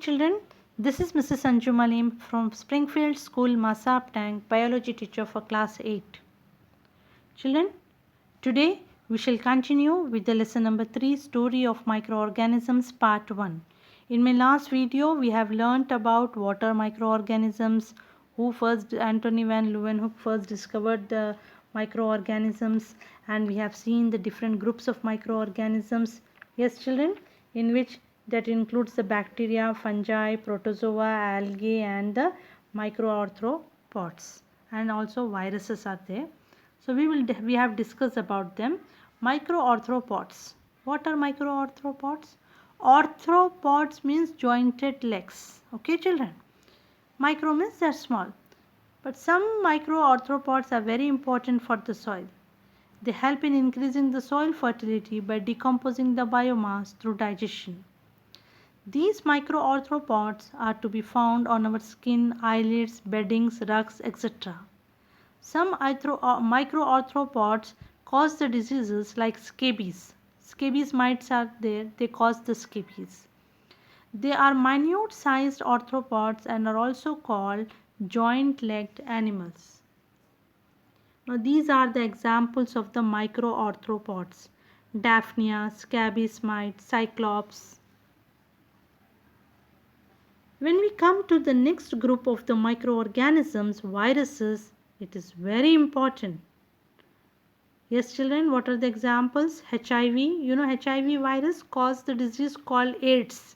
children. This is Mrs. Anju Malim from Springfield School, Masap Tank, biology teacher for class 8. Children, today we shall continue with the lesson number 3, story of microorganisms, part 1. In my last video, we have learnt about water microorganisms, Antony van Leeuwenhoek first discovered the microorganisms, and we have seen the different groups of microorganisms. Yes, children, in which that includes the bacteria, fungi, protozoa, algae, and the microarthropods, and also viruses are there. So we have discussed about them. Microarthropods. What are microarthropods? Arthropods means jointed legs. Okay, children. Micro means they are small. But some microarthropods are very important for the soil. They help in increasing the soil fertility by decomposing the biomass through digestion. These microarthropods are to be found on our skin, eyelids, beddings, rugs, etc. Some microarthropods cause the diseases like scabies. Scabies mites are there, they cause the scabies. They are minute sized arthropods and are also called joint-legged animals. Now these are the examples of the microarthropods: Daphnia, scabies mite, cyclops. When we come to the next group of the microorganisms, viruses, it is very important. Yes, children, what are the examples? HIV, you know HIV virus caused the disease called AIDS.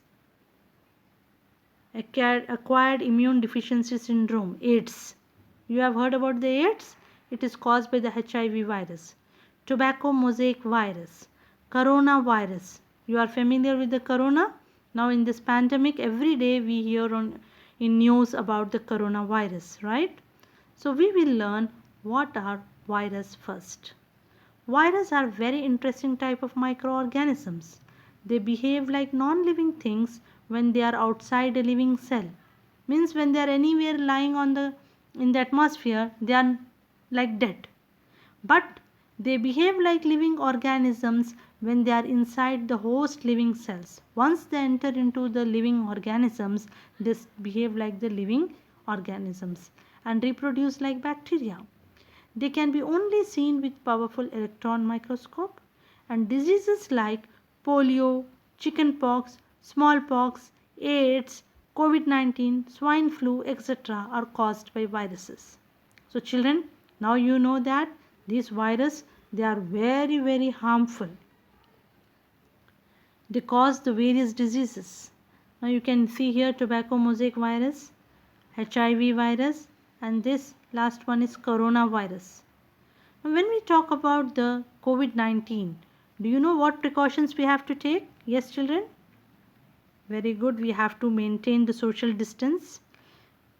Acquired immune deficiency syndrome, AIDS. You have heard about the AIDS? It is caused by the HIV virus. Tobacco mosaic virus, coronavirus. You are familiar with the corona? Now in this pandemic, every day we hear in news about the coronavirus, right? So we will learn what are viruses first. Viruses are very interesting type of microorganisms. They behave like non-living things when they are outside a living cell. Means when they are anywhere lying in the atmosphere, they are like dead. But they behave like living organisms when they are inside the host living cells. Once they enter into the living organisms, they behave like the living organisms and reproduce like bacteria. They can be only seen with powerful electron microscope, and diseases like polio, chickenpox, smallpox, AIDS, COVID-19, swine flu, etc. are caused by viruses. So children, now you know that these viruses, they are very, very harmful. They cause the various diseases. Now you can see here tobacco mosaic virus, HIV virus, and this last one is coronavirus. Now when we talk about the COVID-19, do you know what precautions we have to take? Yes, children? Very good. We have to maintain the social distance.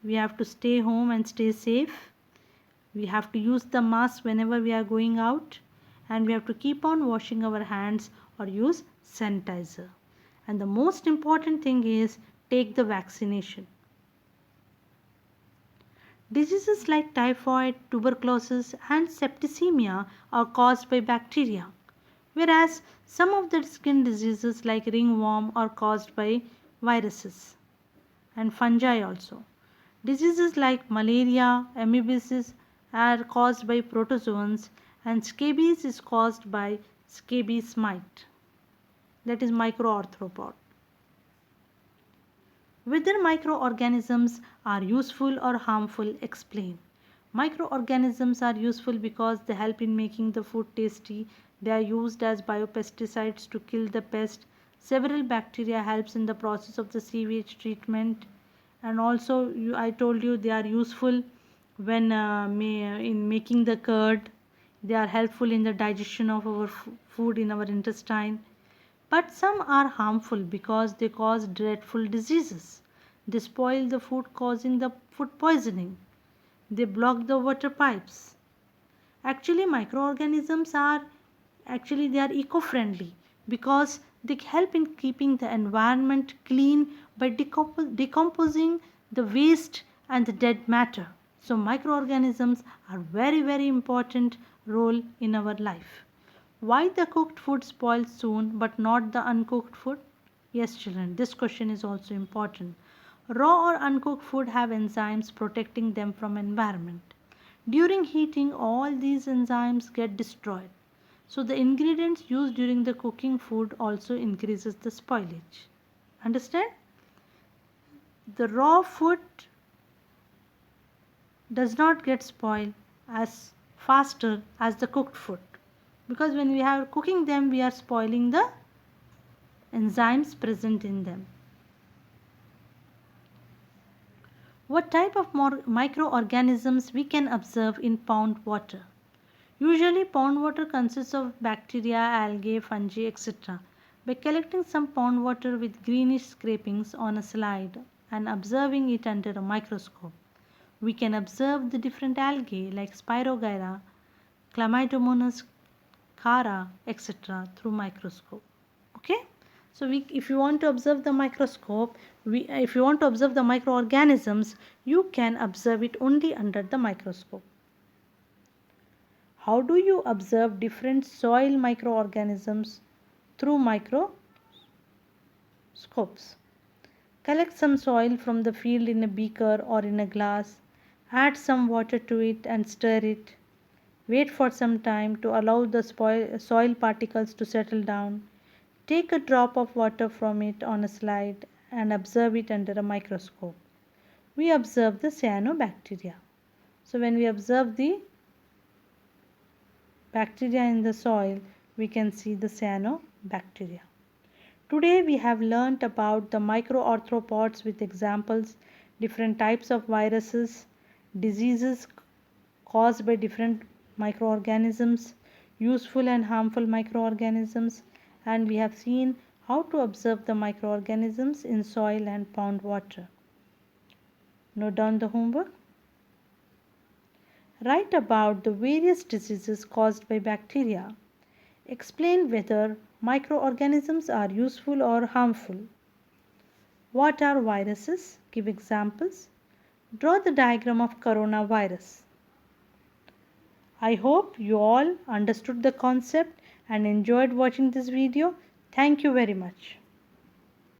We have to stay home and stay safe. We have to use the mask whenever we are going out, and we have to keep on washing our hands or use sanitizer. And the most important thing is take the vaccination. Diseases like typhoid, tuberculosis, and septicemia are caused by bacteria, whereas some of the skin diseases like ringworm are caused by viruses and fungi also. Diseases like malaria, amoebiasis are caused by protozoans, and scabies is caused by scabies mite, that is microarthropod. Whether microorganisms are useful or harmful, explain. Microorganisms are useful because they help in making the food tasty. They are used as biopesticides to kill the pest. Several bacteria helps in the process of the sewage treatment, and also I told you they are useful when in making the curd. They are helpful in the digestion of our food in our intestine. But some are harmful because they cause dreadful diseases. They spoil the food, causing the food poisoning. They block the water pipes. Actually, microorganisms are they are eco-friendly because they help in keeping the environment clean by decomposing the waste and the dead matter. So microorganisms are very, very important role in our life. Why the cooked food spoils soon but not the uncooked food? Yes, children, this question is also important. Raw or uncooked food have enzymes protecting them from environment. During heating, all these enzymes get destroyed. So the ingredients used during the cooking food also increases the spoilage. Understand? The raw food does not get spoiled as faster as the cooked food, because when we are cooking them we are spoiling the enzymes present in them. What type of microorganisms we can observe in pond water? Usually pond water consists of bacteria, algae, fungi, etc. By collecting some pond water with greenish scrapings on a slide and observing it under a microscope, we can observe the different algae like Spirogyra, Chlamydomonas, Chara, etc. through microscope. Okay? So if you want to observe the microscope, if you want to observe the microorganisms, you can observe it only under the microscope. How do you observe different soil microorganisms through microscopes? Collect some soil from the field in a beaker or in a glass, add some water to it and stir it. Wait for some time to allow the soil particles to settle down. Take a drop of water from it on a slide and observe it under a microscope. We observe the cyanobacteria. So when we observe the bacteria in the soil, we can see the cyanobacteria. Today we have learnt about the microarthropods with examples, different types of viruses, diseases caused by different microorganisms, useful and harmful microorganisms, and we have seen how to observe the microorganisms in soil and pond water. Note down the homework. Write about the various diseases caused by bacteria. Explain whether microorganisms are useful or harmful. What are viruses? Give examples. Draw the diagram of coronavirus. I hope you all understood the concept and enjoyed watching this video. Thank you very much.